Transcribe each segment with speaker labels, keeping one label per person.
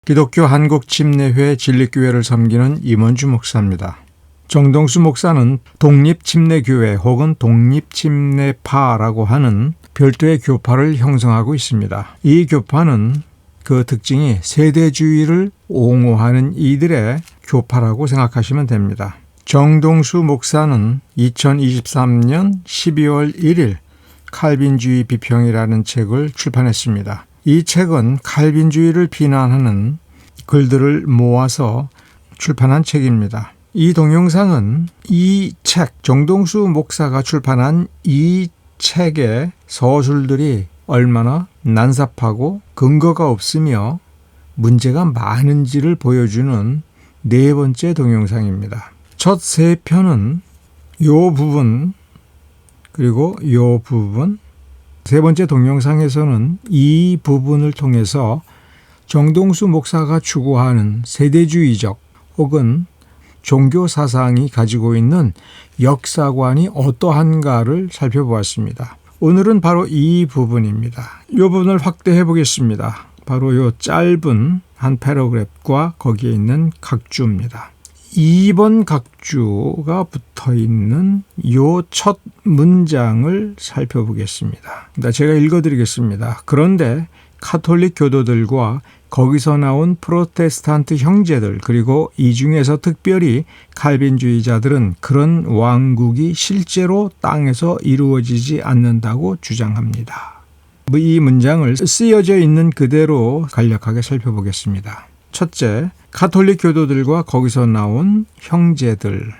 Speaker 1: 기독교 한국침례회 진리교회를 섬기는 임원주 목사입니다. 정동수 목사는 독립침례교회 혹은 독립침례파라고 하는 별도의 교파를 형성하고 있습니다. 이 교파는 그 특징이 세대주의를 옹호하는 이들의 교파라고 생각하시면 됩니다. 정동수 목사는 2023년 12월 1일 칼빈주의 비평이라는 책을 출판했습니다. 이 책은 칼빈주의를 비난하는 글들을 모아서 출판한 책입니다. 이 동영상은 이 책, 정동수 목사가 출판한 이 책의 서술들이 얼마나 난삽하고 근거가 없으며 문제가 많은지를 보여주는 네 번째 동영상입니다. 첫 세 편은 요 부분, 그리고 요 부분, 세 번째 동영상에서는 이 부분을 통해서 정동수 목사가 추구하는 세대주의적 혹은 종교 사상이 가지고 있는 역사관이 어떠한가를 살펴보았습니다. 오늘은 바로 이 부분입니다. 이 부분을 확대해 보겠습니다. 바로 이 짧은 한 패러그래프와 거기에 있는 각주입니다. 2번 각주가 붙어 있는 이 첫 문장을 살펴보겠습니다. 제가 읽어드리겠습니다. 그런데 카톨릭 교도들과 거기서 나온 프로테스탄트 형제들 그리고 이 중에서 특별히 칼빈주의자들은 그런 왕국이 실제로 땅에서 이루어지지 않는다고 주장합니다. 이 문장을 쓰여져 있는 그대로 간략하게 살펴보겠습니다. 첫째, 가톨릭 교도들과 거기서 나온 형제들,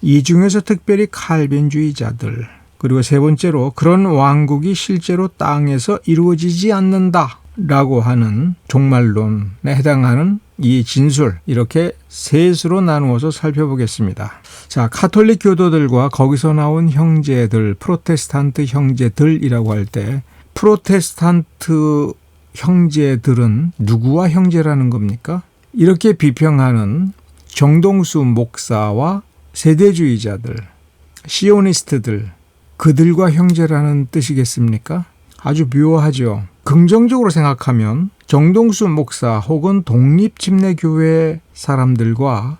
Speaker 1: 이 중에서 특별히 칼빈주의자들, 그리고 세 번째로 그런 왕국이 실제로 땅에서 이루어지지 않는다라고 하는 종말론에 해당하는 이 진술, 이렇게 셋으로 나누어서 살펴보겠습니다. 자, 가톨릭 교도들과 거기서 나온 형제들, 프로테스탄트 형제들이라고 할 때 프로테스탄트 형제들은 누구와 형제라는 겁니까? 이렇게 비평하는 정동수 목사와 세대주의자들, 시오니스트들, 그들과 형제라는 뜻이겠습니까? 아주 묘하죠. 긍정적으로 생각하면 정동수 목사 혹은 독립침례교회 사람들과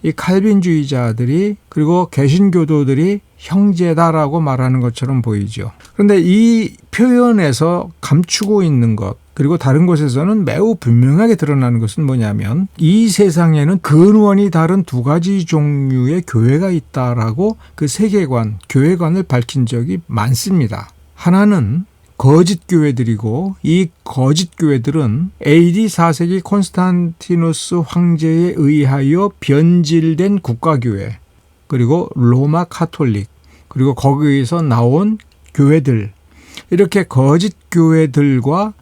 Speaker 1: 이 칼빈주의자들이 그리고 개신교도들이 형제다라고 말하는 것처럼 보이죠. 그런데 이 표현에서 감추고 있는 것, 그리고 다른 곳에서는 매우 분명하게 드러나는 것은 뭐냐면 이 세상에는 근원이 다른 두 가지 종류의 교회가 있다라고 그 세계관, 교회관을 밝힌 적이 많습니다. 하나는 거짓 교회들이고 이 거짓 교회들은 AD 4세기 콘스탄티누스 황제에 의하여 변질된 국가교회, 그리고 로마 카톨릭, 그리고 거기에서 나온 교회들, 이렇게 거짓 교회들과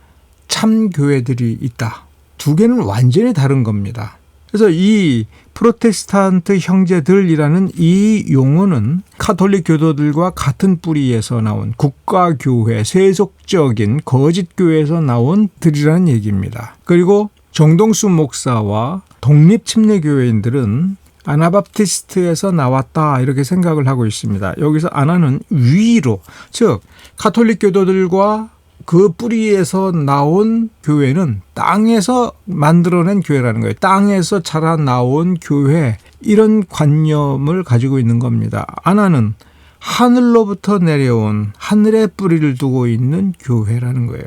Speaker 1: 참 교회들이 있다. 두 개는 완전히 다른 겁니다. 그래서 이 프로테스탄트 형제들이라는 이 용어는 카톨릭 교도들과 같은 뿌리에서 나온 국가교회, 세속적인 거짓교회에서 나온 들이라는 얘기입니다. 그리고 정동수 목사와 독립침례교회인들은 아나바프티스트에서 나왔다 이렇게 생각을 하고 있습니다. 여기서 아나는 위로, 즉 카톨릭 교도들과 그 뿌리에서 나온 교회는 땅에서 만들어낸 교회라는 거예요. 땅에서 자라나온 교회, 이런 관념을 가지고 있는 겁니다. 아나는 하늘로부터 내려온 하늘의 뿌리를 두고 있는 교회라는 거예요.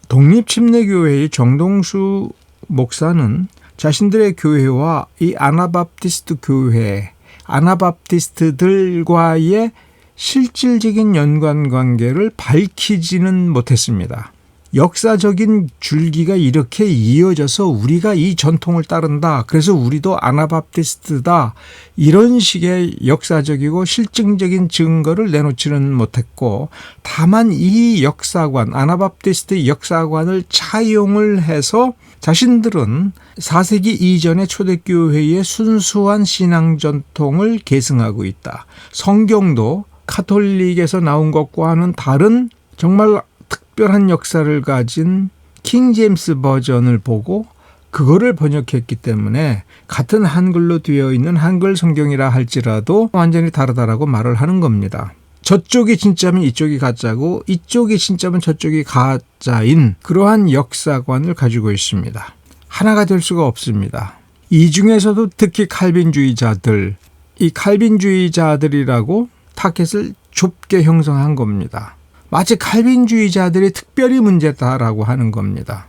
Speaker 1: 독립침례교회의 정동수 목사는 자신들의 교회와 이 아나바프티스트 교회, 아나바프티스트들과의 실질적인 연관관계를 밝히지는 못했습니다. 역사적인 줄기가 이렇게 이어져서 우리가 이 전통을 따른다, 그래서 우리도 아나바프티스트다, 이런 식의 역사적이고 실증적인 증거를 내놓지는 못했고, 다만 이 역사관, 아나바프티스트 역사관을 차용을 해서 자신들은 4세기 이전의 초대교회의 순수한 신앙 전통을 계승하고 있다. 성경도 카톨릭에서 나온 것과는 다른 정말 특별한 역사를 가진 킹 제임스 버전을 보고 그거를 번역했기 때문에 같은 한글로 되어 있는 한글 성경이라 할지라도 완전히 다르다라고 말을 하는 겁니다. 저쪽이 진짜면 이쪽이 가짜고 이쪽이 진짜면 저쪽이 가짜인 그러한 역사관을 가지고 있습니다. 하나가 될 수가 없습니다. 이 중에서도 특히 칼빈주의자들, 이 칼빈주의자들이라고 타켓을 좁게 형성한 겁니다. 마치 칼빈주의자들이 특별히 문제다라고 하는 겁니다.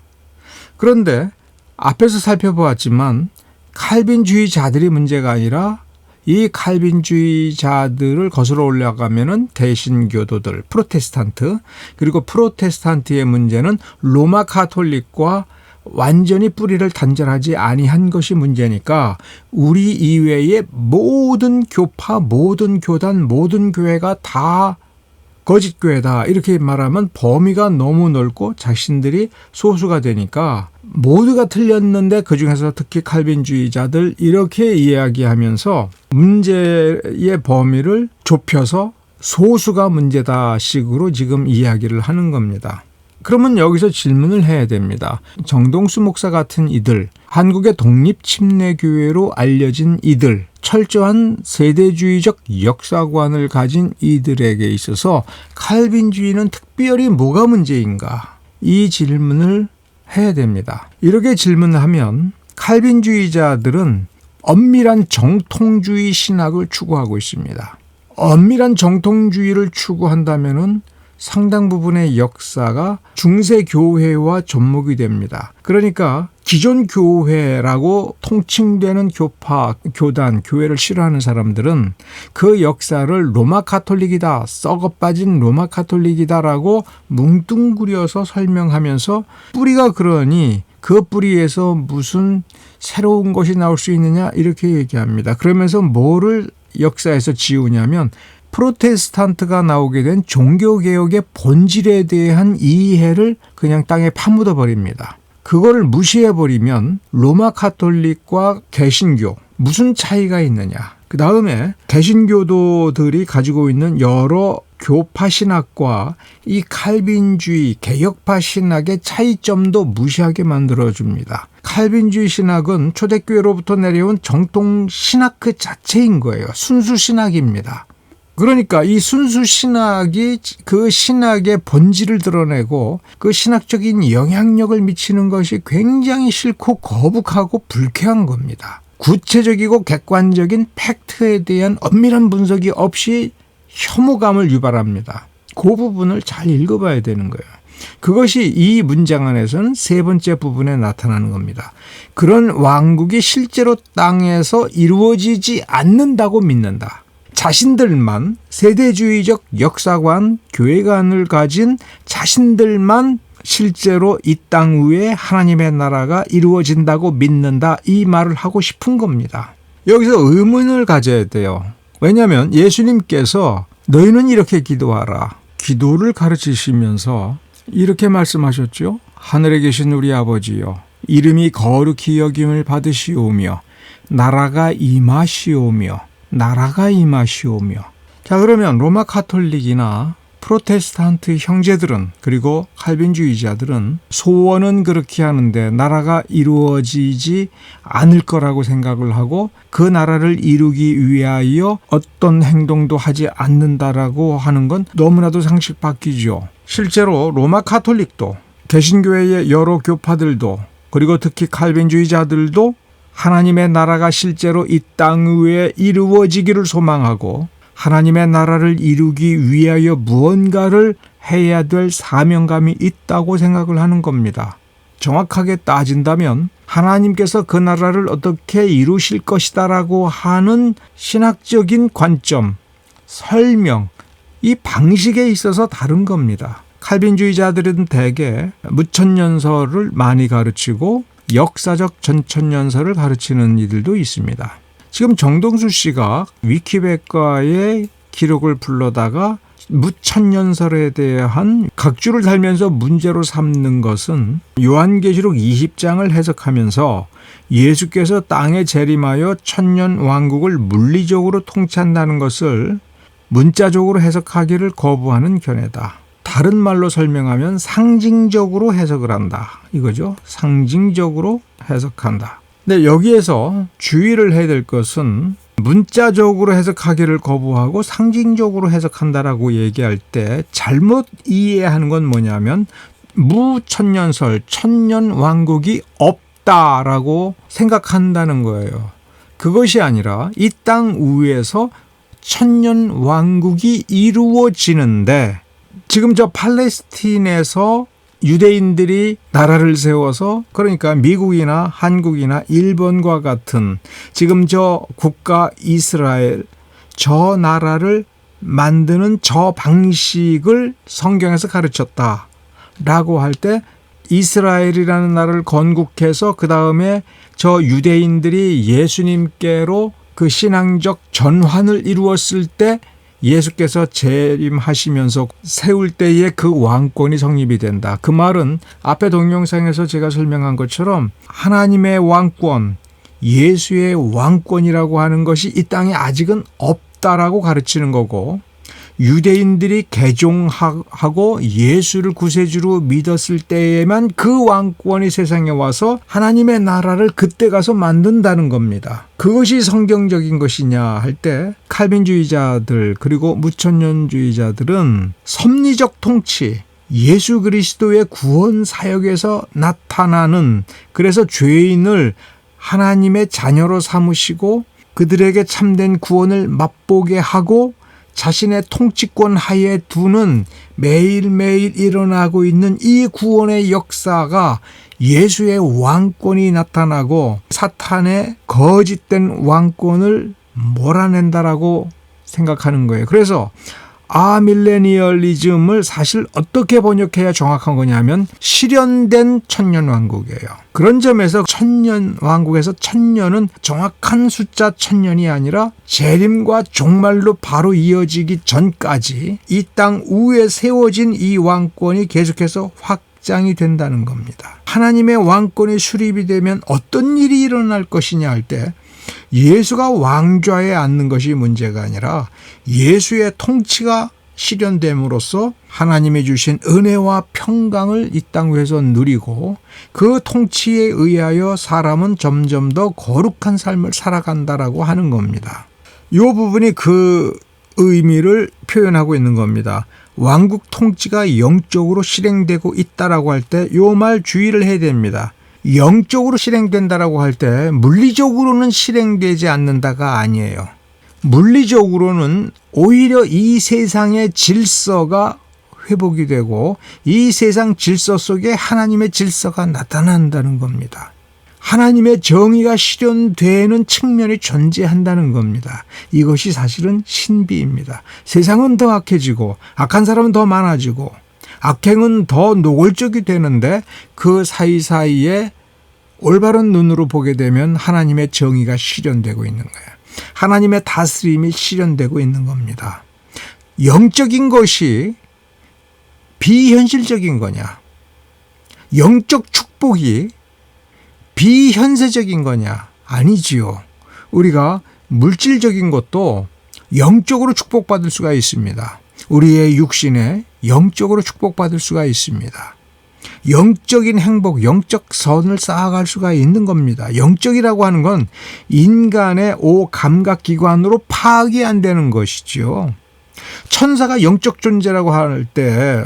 Speaker 1: 그런데 앞에서 살펴보았지만 칼빈주의자들이 문제가 아니라 이 칼빈주의자들을 거슬러 올라가면은 개신교도들, 프로테스탄트, 그리고 프로테스탄트의 문제는 로마 가톨릭과 완전히 뿌리를 단절하지 아니한 것이 문제니까 우리 이외의 모든 교파, 모든 교단, 모든 교회가 다 거짓교회다 이렇게 말하면 범위가 너무 넓고 자신들이 소수가 되니까 모두가 틀렸는데 그중에서 특히 칼빈주의자들 이렇게 이야기하면서 문제의 범위를 좁혀서 소수가 문제다 식으로 지금 이야기를 하는 겁니다. 그러면 여기서 질문을 해야 됩니다. 정동수 목사 같은 이들, 한국의 독립침례교회로 알려진 이들, 철저한 세대주의적 역사관을 가진 이들에게 있어서 칼빈주의는 특별히 뭐가 문제인가? 이 질문을 해야 됩니다. 이렇게 질문하면 칼빈주의자들은 엄밀한 정통주의 신학을 추구하고 있습니다. 엄밀한 정통주의를 추구한다면은 상당 부분의 역사가 중세 교회와 접목이 됩니다. 그러니까 기존 교회라고 통칭되는 교파, 교단, 교회를 싫어하는 사람들은 그 역사를 로마 가톨릭이다, 썩어 빠진 로마 가톨릭이다라고 뭉뚱그려서 설명하면서 뿌리가 그러니 그 뿌리에서 무슨 새로운 것이 나올 수 있느냐 이렇게 얘기합니다. 그러면서 뭐를 역사에서 지우냐면 프로테스탄트가 나오게 된 종교개혁의 본질에 대한 이해를 그냥 땅에 파묻어 버립니다. 그거를 무시해버리면 로마 가톨릭과 개신교 무슨 차이가 있느냐. 그 다음에 개신교도들이 가지고 있는 여러 교파 신학과 이 칼빈주의 개혁파 신학의 차이점도 무시하게 만들어줍니다. 칼빈주의 신학은 초대교회로부터 내려온 정통 신학 그 자체인 거예요. 순수 신학입니다. 그러니까 이 순수 신학이 그 신학의 본질을 드러내고 그 신학적인 영향력을 미치는 것이 굉장히 싫고 거북하고 불쾌한 겁니다. 구체적이고 객관적인 팩트에 대한 엄밀한 분석이 없이 혐오감을 유발합니다. 그 부분을 잘 읽어봐야 되는 거예요. 그것이 이 문장 안에서는 세 번째 부분에 나타나는 겁니다. 그런 왕국이 실제로 땅에서 이루어지지 않는다고 믿는다. 자신들만 세대주의적 역사관, 교회관을 가진 자신들만 실제로 이 땅 위에 하나님의 나라가 이루어진다고 믿는다. 이 말을 하고 싶은 겁니다. 여기서 의문을 가져야 돼요. 왜냐하면 예수님께서 너희는 이렇게 기도하라. 기도를 가르치시면서 이렇게 말씀하셨죠. 하늘에 계신 우리 아버지여, 이름이 거룩히 여김을 받으시오며 나라가 임하시오며 나라가 임하시오며. 자, 그러면 로마 가톨릭이나 프로테스탄트 형제들은 그리고 칼빈주의자들은 소원은 그렇게 하는데 나라가 이루어지지 않을 거라고 생각을 하고 그 나라를 이루기 위하여 어떤 행동도 하지 않는다라고 하는 건 너무나도 상식 밖이죠. 실제로 로마 가톨릭도 개신교회의 여러 교파들도 그리고 특히 칼빈주의자들도 하나님의 나라가 실제로 이 땅 위에 이루어지기를 소망하고 하나님의 나라를 이루기 위하여 무언가를 해야 될 사명감이 있다고 생각을 하는 겁니다. 정확하게 따진다면 하나님께서 그 나라를 어떻게 이루실 것이다라고 하는 신학적인 관점, 설명, 이 방식에 있어서 다른 겁니다. 칼빈주의자들은 대개 무천년설을 많이 가르치고 역사적 전천년설을 가르치는 이들도 있습니다. 지금 정동수 씨가 위키백과의 기록을 불러다가 무천년설에 대한 각주를 달면서 문제로 삼는 것은 요한계시록 20장을 해석하면서 예수께서 땅에 재림하여 천년 왕국을 물리적으로 통치한다는 것을 문자적으로 해석하기를 거부하는 견해다. 다른 말로 설명하면 상징적으로 해석을 한다. 이거죠. 상징적으로 해석한다. 근데 여기에서 주의를 해야 될 것은 문자적으로 해석하기를 거부하고 상징적으로 해석한다라고 얘기할 때 잘못 이해하는 건 뭐냐면 무천년설, 천년 왕국이 없다라고 생각한다는 거예요. 그것이 아니라 이 땅 위에서 천년 왕국이 이루어지는데 지금 저 팔레스틴에서 유대인들이 나라를 세워서 그러니까 미국이나 한국이나 일본과 같은 지금 저 국가 이스라엘 저 나라를 만드는 저 방식을 성경에서 가르쳤다라고 할 때 이스라엘이라는 나라를 건국해서 그 다음에 저 유대인들이 예수님께로 그 신앙적 전환을 이루었을 때 예수께서 재림하시면서 세울 때에 그 왕권이 성립이 된다. 그 말은 앞에 동영상에서 제가 설명한 것처럼 하나님의 왕권, 예수의 왕권이라고 하는 것이 이 땅에 아직은 없다라고 가르치는 거고 유대인들이 개종하고 예수를 구세주로 믿었을 때에만 그 왕권이 세상에 와서 하나님의 나라를 그때 가서 만든다는 겁니다. 그것이 성경적인 것이냐 할 때 칼빈주의자들 그리고 무천년주의자들은 섭리적 통치, 예수 그리스도의 구원 사역에서 나타나는 그래서 죄인을 하나님의 자녀로 삼으시고 그들에게 참된 구원을 맛보게 하고 자신의 통치권 하에 두는 매일매일 일어나고 있는 이 구원의 역사가 예수의 왕권이 나타나고 사탄의 거짓된 왕권을 몰아낸다라고 생각하는 거예요. 그래서 아밀레니얼리즘을 사실 어떻게 번역해야 정확한 거냐면 실현된 천년왕국이에요. 그런 점에서 천년왕국에서 천년은 정확한 숫자 천년이 아니라 재림과 종말로 바로 이어지기 전까지 이 땅 위에 세워진 이 왕권이 계속해서 확장이 된다는 겁니다. 하나님의 왕권이 수립이 되면 어떤 일이 일어날 것이냐 할 때 예수가 왕좌에 앉는 것이 문제가 아니라 예수의 통치가 실현됨으로써 하나님이 주신 은혜와 평강을 이 땅 위에서 누리고 그 통치에 의하여 사람은 점점 더 거룩한 삶을 살아간다라고 하는 겁니다. 이 부분이 그 의미를 표현하고 있는 겁니다. 왕국 통치가 영적으로 실행되고 있다라고 할 때 이 말 주의를 해야 됩니다. 영적으로 실행된다라고 할 때 물리적으로는 실행되지 않는다가 아니에요. 물리적으로는 오히려 이 세상의 질서가 회복이 되고 이 세상 질서 속에 하나님의 질서가 나타난다는 겁니다. 하나님의 정의가 실현되는 측면이 존재한다는 겁니다. 이것이 사실은 신비입니다. 세상은 더 악해지고 악한 사람은 더 많아지고 악행은 더 노골적이 되는데 그 사이사이에 올바른 눈으로 보게 되면 하나님의 정의가 실현되고 있는 거예요. 하나님의 다스림이 실현되고 있는 겁니다. 영적인 것이 비현실적인 거냐? 영적 축복이 비현세적인 거냐? 아니지요. 우리가 물질적인 것도 영적으로 축복받을 수가 있습니다. 우리의 육신에 영적으로 축복받을 수가 있습니다. 영적인 행복, 영적 선을 쌓아갈 수가 있는 겁니다. 영적이라고 하는 건 인간의 감각기관으로 파악이 안 되는 것이죠. 천사가 영적 존재라고 할 때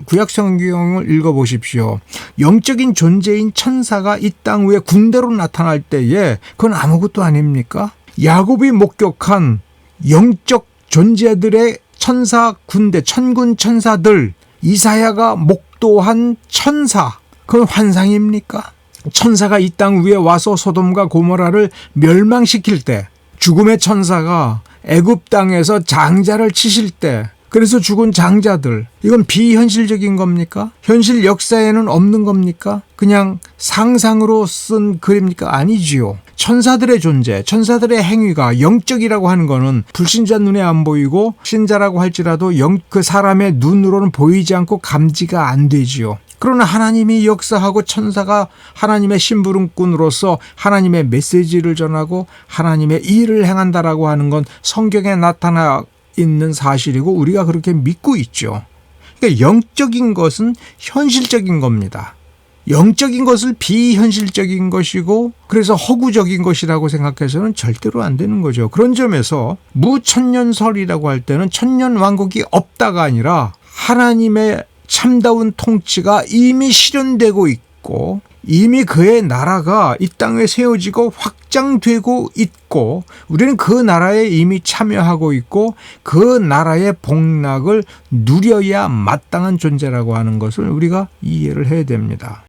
Speaker 1: 구약 성경을 읽어보십시오. 영적인 존재인 천사가 이 땅 위에 군대로 나타날 때에 그건 아무것도 아닙니까? 야곱이 목격한 영적 존재들의 천사 군대, 천군 천사들, 이사야가 목도한 천사, 그건 환상입니까? 천사가 이 땅 위에 와서 소돔과 고모라를 멸망시킬 때, 죽음의 천사가 애굽 땅에서 장자를 치실 때, 그래서 죽은 장자들, 이건 비현실적인 겁니까? 현실 역사에는 없는 겁니까? 그냥 상상으로 쓴 글입니까? 아니지요. 천사들의 존재, 천사들의 행위가 영적이라고 하는 거는 불신자 눈에 안 보이고 신자라고 할지라도 그 사람의 눈으로는 보이지 않고 감지가 안 되지요. 그러나 하나님이 역사하고 천사가 하나님의 심부름꾼으로서 하나님의 메시지를 전하고 하나님의 일을 행한다라고 하는 건 성경에 나타나 있는 사실이고 우리가 그렇게 믿고 있죠. 그러니까 영적인 것은 현실적인 겁니다. 영적인 것을 비현실적인 것이고 그래서 허구적인 것이라고 생각해서는 절대로 안 되는 거죠. 그런 점에서 무천년설이라고 할 때는 천년왕국이 없다가 아니라 하나님의 참다운 통치가 이미 실현되고 있고 이미 그의 나라가 이 땅에 세워지고 확장되고 있고 우리는 그 나라에 이미 참여하고 있고 그 나라의 복락을 누려야 마땅한 존재라고 하는 것을 우리가 이해를 해야 됩니다.